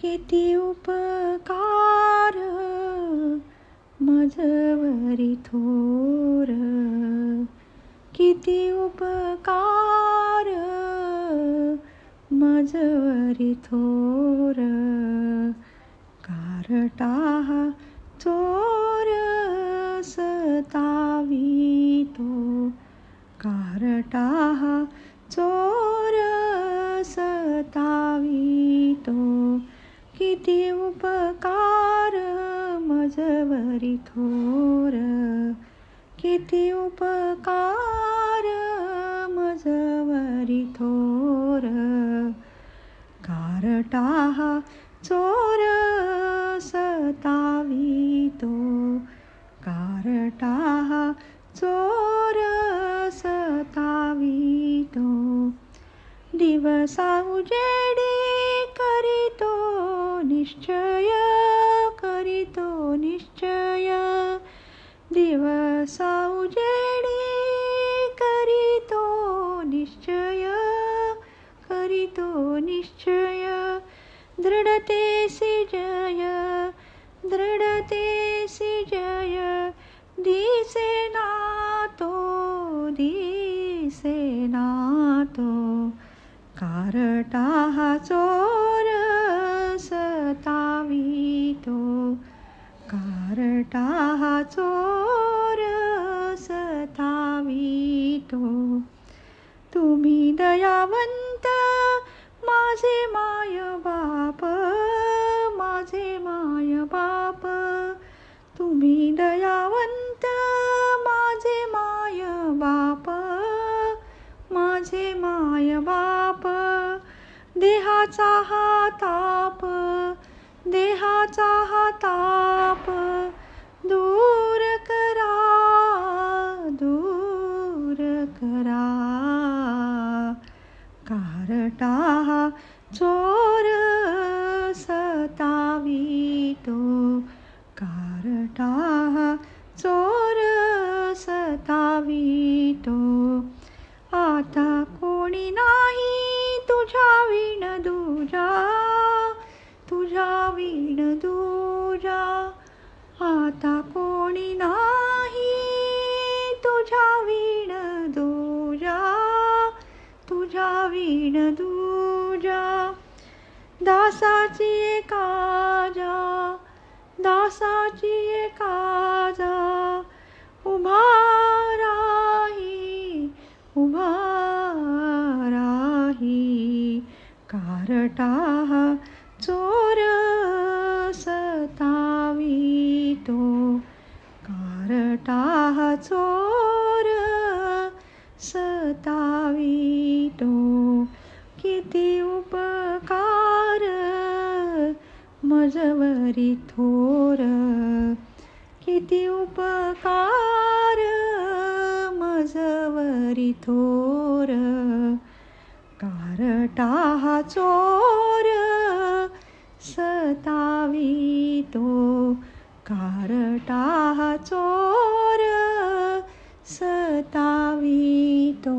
किती उपकार मजवरी थोर, किती उपकार मजवरी थोर. कारटा चोर सतावितो, कारटा चोर सतावितो. किती उपकार मजवरी थोर, किती उपकार मजवरी थोर. कारटा चोर सतावितो, कारटा चोर सतावितो. दिवसा उजेडी करीतो निश्चय, करीतो निश्चय. दिवसा उजेडी करीतो निश्चय, करीतो निश्चय. दृढतेसी जय, दृढतेसी जय. दिसेना तो, दिसेना तो. कारटा चोर सतावितो, कारटा चोर सतावितो. तुम्ही दयावंत माझे माय बाप, माझे माय बाप. तुम्ही दयावंत माझे माय बाप, माझे माय बाप. देहाचा हा ताप, देहाचा हा ताप दूर करा, दूर करा. कारटा चोर सतावितो, कारटा चोर सतावितो. आता कोणी नाही तुझ्या विण दूजा, तुझ्या विण दूजा. आता कोणी नाही तुझ्या विण दूजा, तुझ्या विण दूजा. दासाची काजा, दासाची काजा. उभा राही, उभा राही. कारटा चोर सतावितो, कारटा चोर सतावितो. किती उपकार मजवरी थोर, किती उपकार मजवरी थोर. कारटा चोर सतावितो, कारटा चोर सतावितो.